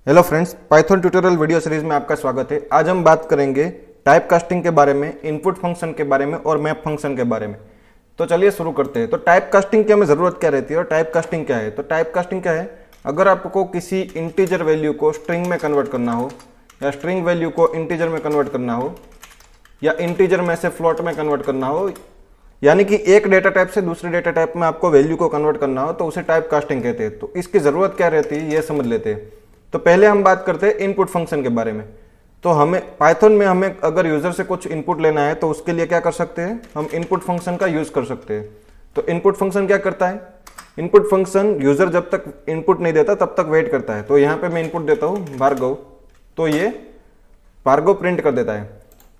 Hello friends, Python tutorial video series में आपका स्वागत है। आज हम बात करेंगे टाइप कास्टिंग के बारे में, इनपुट फंक्शन के बारे में और मैप फंक्शन के बारे में। तो चलिए शुरू करते हैं। तो टाइप कास्टिंग की हमें ज़रूरत क्या रहती है और टाइप कास्टिंग क्या है? तो टाइप कास्टिंग क्या है? अगर आपको किसी इंटीजर वैल्यू को स्ट्रिंग में कन्वर्ट करना हो, या स्ट्रिंग वैल्यू को इंटीजर में कन्वर्ट करना हो, या इंटीजर में से फ्लोट में कन्वर्ट करना हो, यानी कि एक डेटा टाइप से दूसरे डेटा टाइप में आपको वैल्यू को कन्वर्ट करना हो, तो उसे टाइप कास्टिंग कहते हैं। तो इसकी ज़रूरत क्या रहती है ये समझ लेते हैं। तो पहले हम बात करते हैं इनपुट फंक्शन के बारे में। तो हमें पाइथन में हमें अगर यूजर से कुछ इनपुट लेना है तो उसके लिए क्या कर सकते हैं? हम इनपुट फंक्शन का यूज कर सकते हैं। तो इनपुट फंक्शन क्या करता है? इनपुट फंक्शन यूजर जब तक इनपुट नहीं देता तब तक वेट करता है। तो यहाँ पे मैं इनपुट देता हूँ भार्गव, तो ये भार्गव प्रिंट कर देता है।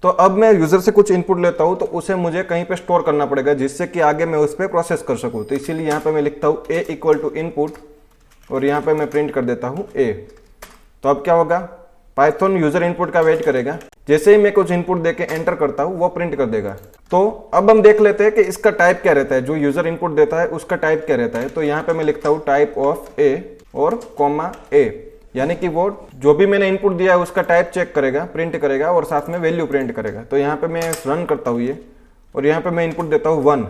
तो अब मैं यूजर से कुछ इनपुट लेता हूँ तो उसे मुझे कहीं पे स्टोर करना पड़ेगा, जिससे कि आगे मैं उस पर प्रोसेस कर सकूँ। तो इसीलिए यहाँ पे मैं लिखता हूँ a इक्वल टू इनपुट, और यहाँ पे मैं प्रिंट कर देता हूँ a। तो अब क्या होगा? पाइथन यूजर इनपुट का वेट करेगा, जैसे ही मैं कुछ इनपुट देके एंटर करता हूँ वो प्रिंट कर देगा। तो अब हम देख लेते हैं कि इसका टाइप क्या रहता है, जो यूजर इनपुट देता है उसका टाइप क्या रहता है। तो यहाँ पे मैं लिखता हूँ टाइप ऑफ ए और कॉमा ए, यानी कि वो जो भी मैंने इनपुट दिया है उसका टाइप चेक करेगा, प्रिंट करेगा और साथ में वैल्यू प्रिंट करेगा। तो यहाँ पे मैं रन करता हूँ ये, और यहाँ पे मैं इनपुट देता हूँ 1।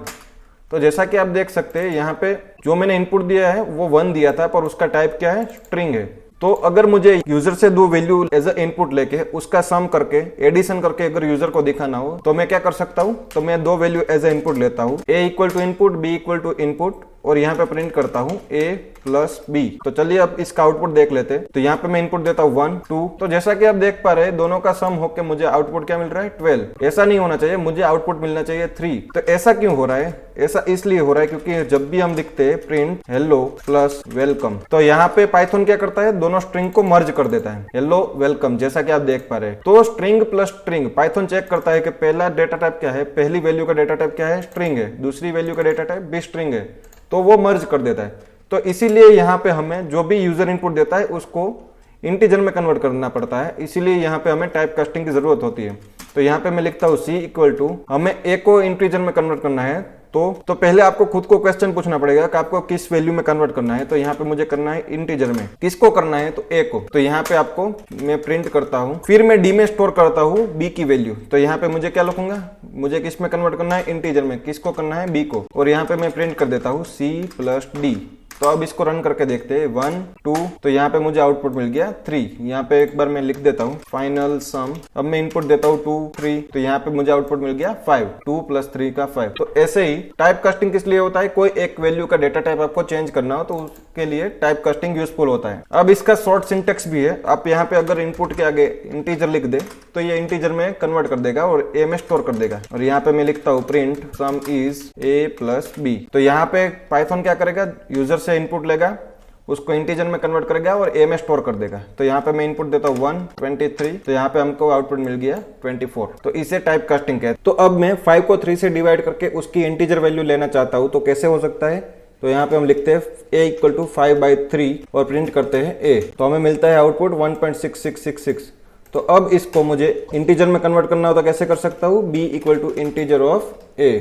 तो जैसा कि आप देख सकते हैं यहाँ पे जो मैंने इनपुट दिया है वो 1 दिया था, पर उसका टाइप क्या है? स्ट्रिंग है। तो अगर मुझे यूजर से दो वैल्यू एज अ इनपुट लेके उसका सम करके एडिशन करके अगर यूजर को दिखाना हो तो मैं क्या कर सकता हूँ? तो मैं दो वैल्यू एज अ इनपुट लेता हूँ, a equal to input, b equal to input, और यहाँ पे प्रिंट करता हूँ a प्लस b। तो चलिए अब इसका आउटपुट देख लेते हैं। तो यहाँ पे मैं इनपुट देता हूँ 1 2। तो जैसा कि आप देख पा रहे हैं दोनों का सम होकर मुझे आउटपुट क्या मिल रहा है? 12। ऐसा नहीं होना चाहिए, मुझे आउटपुट मिलना चाहिए 3। तो ऐसा क्यों हो रहा है? ऐसा इसलिए हो रहा है क्योंकि जब भी हम लिखते हैं प्रिंट हेलो प्लस वेलकम, तो यहाँ पे पाइथन क्या करता है? दोनों स्ट्रिंग को मर्ज कर देता है, हेलो वेलकम, जैसा कि आप देख पा रहे हैं। तो string plus string Python check करता है कि पहला डेटा टाइप क्या है, पहली वैल्यू का डेटा टाइप क्या है? स्ट्रिंग है, दूसरी वैल्यू का डेटा टाइप भी स्ट्रिंग है, तो वो मर्ज कर देता है। तो इसीलिए यहाँ पे हमें जो भी यूजर इनपुट देता है उसको इंटीजर में कन्वर्ट करना पड़ता है, इसीलिए यहाँ पे हमें टाइप कास्टिंग की जरूरत होती है। तो यहाँ पे मैं लिखता हूँ c इक्वल टू, हमें a को इंटीजर में कन्वर्ट करना है। तो पहले आपको खुद को क्वेश्चन पूछना पड़ेगा कि आपको किस वैल्यू में कन्वर्ट करना है। तो यहाँ पे मुझे करना है इंटीजर में। किसको करना है? तो a को। तो यहाँ पे आपको मैं प्रिंट करता हूँ, फिर मैं d में स्टोर करता हूँ b की वैल्यू। तो यहाँ पे मुझे क्या लिखूंगा? मुझे किस में कन्वर्ट करना है? इंटीजर में। किसको करना है? b को। और यहाँ पे मैं प्रिंट कर देता हूँ c प्लस d। तो अब इसको रन करके देखते हैं 1 2। तो यहाँ पे मुझे आउटपुट मिल गया 3। यहाँ पे एक बार मैं लिख देता हूँ फाइनल सम। अब मैं इनपुट देता हूँ 2 3। तो यहाँ पे मुझे आउटपुट मिल गया 5। 2 प्लस 3 का 5। तो ऐसे ही टाइप कास्टिंग किस लिए होता है? कोई एक वैल्यू का डेटा टाइप आपको चेंज करना हो तो उसके लिए टाइप कास्टिंग यूजफुल होता है। अब इसका शॉर्ट सिंटेक्स भी है। आप यहाँ पे अगर इनपुट के आगे इंटीजर लिख दे तो ये इंटीजर में कन्वर्ट कर देगा और a में स्टोर कर देगा। और यहाँ पे मैं लिखता हूँ print some is a plus b। तो यहाँ पे पाइथन क्या करेगा? यूजर से इनपुट लेगा, उसको इंटीजर में कन्वर्ट करेगा और a में स्टोर कर देगा। तो यहाँ पे मैं इनपुट देता हूँ 1 23। तो यहाँ पे हमको आउटपुट मिल गया 24। तो इसे टाइप कास्टिंग कहते हैं। तो अब मैं 5 को 3 से डिवाइड करके उसकी इंटीजर वैल्यू लेना चाहता हूँ, तो कैसे हो सकता है? तो यहाँ पे हम लिखते हैं a इक्वल टू 5/3 और प्रिंट करते हैं a। तो हमें मिलता है आउटपुट 1.6666। तो अब इसको मुझे इंटीजर में कन्वर्ट करना हो तो कैसे कर सकता हूँ? b equal to integer of a,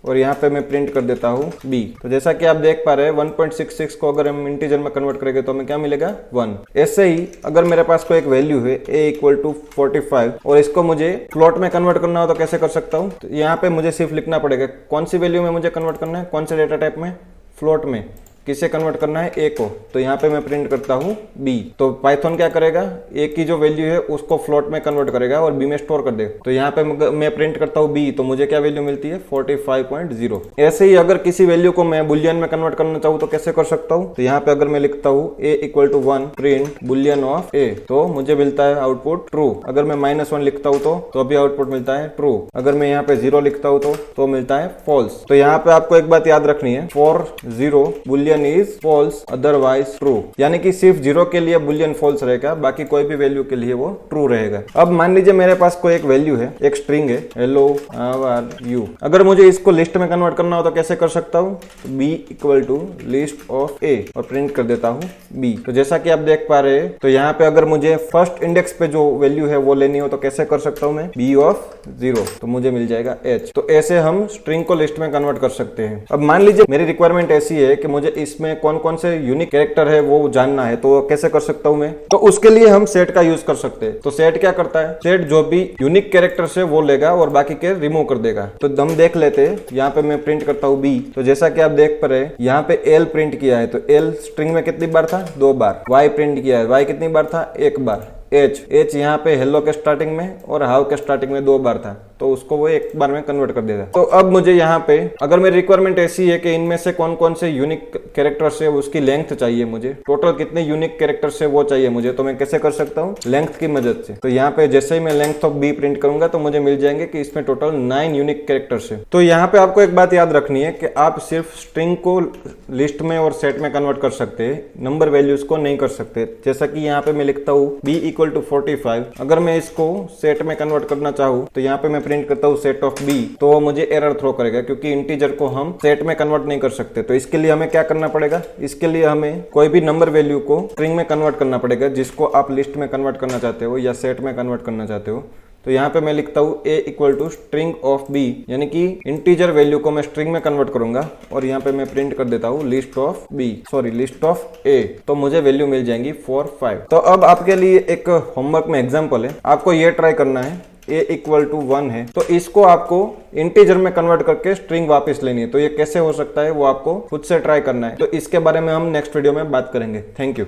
और यहाँ पे मैं प्रिंट कर देता हूँ b। तो जैसा कि आप देख पा रहे हैं 1.66 को अगर हम इंटीजर में कन्वर्ट करेंगे तो हमें क्या मिलेगा? 1। ऐसे ही अगर मेरे पास कोई एक वैल्यू है a इक्वल टू 45 और इसको मुझे फ्लोट में कन्वर्ट करना हो तो कैसे कर सकता हूँ? तो यहाँ पे मुझे सिर्फ लिखना पड़ेगा कौन सी वैल्यू में मुझे कन्वर्ट करना है, कौन से डेटा टाइप में? फ्लोट में। किसे कन्वर्ट करना है? a को। तो यहाँ पे मैं प्रिंट करता हूँ b। तो पाइथन क्या करेगा? a की जो वैल्यू है उसको फ्लोट में कन्वर्ट करेगा और b में स्टोर कर देगा। तो यहाँ पे मैं प्रिंट करता हूँ b, तो मुझे क्या वैल्यू मिलती है? 45.0। ऐसे ही अगर किसी वैल्यू को मैं बुलियन में कन्वर्ट करना चाहूँ तो कैसे कर सकता हूँ? तो यहाँ पे अगर मैं लिखता हूँ a equal to 1 print boolean of a, तो मुझे मिलता है आउटपुट ट्रू। अगर मैं -1 लिखता हूँ तो भी आउटपुट मिलता है ट्रू। अगर मैं यहाँ पे 0 लिखता हूँ तो मिलता है फॉल्स। तो यहाँ पे आपको एक बात याद रखनी है, for 0 boolean is false otherwise true, यानी कि सिर्फ 0 के लिए बुलियन फॉल्स रहेगा, बाकी कोई भी वैल्यू के लिए वो ट्रू रहेगा। अब मान लीजिए मेरे पास कोई एक वैल्यू है, एक स्ट्रिंग है, हेलो हाउ आर यू। अगर मुझे इसको लिस्ट में कन्वर्ट करना हो तो कैसे कर सकता हूँ? b equal to list of a और प्रिंट कर देता हूँ b। तो जैसा कि आप देख पा रहे हैं, तो यहाँ पे अगर मुझे फर्स्ट इंडेक्स पे जो वैल्यू है वो लेनी हो तो कैसे कर सकता हूँ मैं? b ऑफ 0, तो मुझे मिल जाएगा h। तो ऐसे हम स्ट्रिंग को लिस्ट में कन्वर्ट कर सकते हैं। अब मान लीजिए मेरी रिक्वायरमेंट ऐसी है कि मुझे इसमें कौन कौन से यूनिक कैरेक्टर है वो जानना है, तो कैसे कर सकता हूं मैं? तो उसके लिए हम सेट का यूज कर सकते हैं। तो सेट क्या करता है? सेट जो भी यूनिक कैरेक्टर्स है वो लेगा और बाकी के रिमूव कर देगा। तो हम देख लेते हैं, यहाँ पे मैं प्रिंट करता हूँ बी। तो जैसा कि आप देख पा रहे यहाँ पे एल प्रिंट किया है, तो एल स्ट्रिंग में कितनी बार था? 2 बार। वाई प्रिंट किया है, वाई कितनी बार था? 1 बार। एच यहाँ पे हेलो के स्टार्टिंग में और हाउ के स्टार्टिंग में 2 बार था, तो उसको वो 1 बार में कन्वर्ट कर देगा। तो अब मुझे यहाँ पे अगर मेरी रिक्वायरमेंट ऐसी है कि इनमें से कौन कौन से यूनिक कैरेक्टर्स है उसकी लेंथ चाहिए मुझे, टोटल कितने यूनिक कैरेक्टर्स है वो चाहिए मुझे, तो मैं कैसे कर सकता हूँ? लेंथ की मदद से। तो यहाँ पे जैसे ही मैं लेंथ ऑफ बी प्रिंट करूंगा तो मुझे मिल जाएंगे कि इसमें टोटल 9 यूनिक कैरेक्टर्स है। तो यहाँ पे आपको एक बात याद रखनी है कि आप सिर्फ स्ट्रिंग को लिस्ट में और सेट में कन्वर्ट कर सकते हैं, नंबर वैल्यूज को नहीं कर सकते। जैसा कि यहाँ पे मैं लिखता हूँ b इक्वल टू 45। अगर मैं इसको सेट में कन्वर्ट करना चाहूँ तो यहाँ पे मैं प्रिंट करता हूँ सेट ऑफ b, तो वो मुझे एरर थ्रो करेगा क्योंकि इंटीजर को हम सेट में कन्वर्ट नहीं कर सकते। तो इसके लिए हमें क्या करना पड़ेगा? इसके लिए हमें कोई भी नंबर वैल्यू को स्ट्रिंग में कन्वर्ट करना पड़ेगा, जिसको आप लिस्ट में कन्वर्ट करना चाहते हो या सेट में कन्वर्ट करना चाहते हो। तो यहाँ पे मैं लिखता हूँ a equal to string of b, यानी कि इंटीजर वैल्यू को मैं स्ट्रिंग में कन्वर्ट करूंगा और यहाँ पे मैं प्रिंट कर देता हूँ लिस्ट ऑफ a, तो मुझे वैल्यू मिल जाएंगी 4, 5। तो अब आपके लिए एक होमवर्क में एग्जाम्पल है, आपको ये ट्राई करना है। a इक्वल टू 1 है तो इसको आपको इंटीजर में कन्वर्ट करके स्ट्रिंग वापस लेनी है। तो ये कैसे हो सकता है वो आपको खुद से ट्राई करना है। तो इसके बारे में हम नेक्स्ट वीडियो में बात करेंगे। Thank you.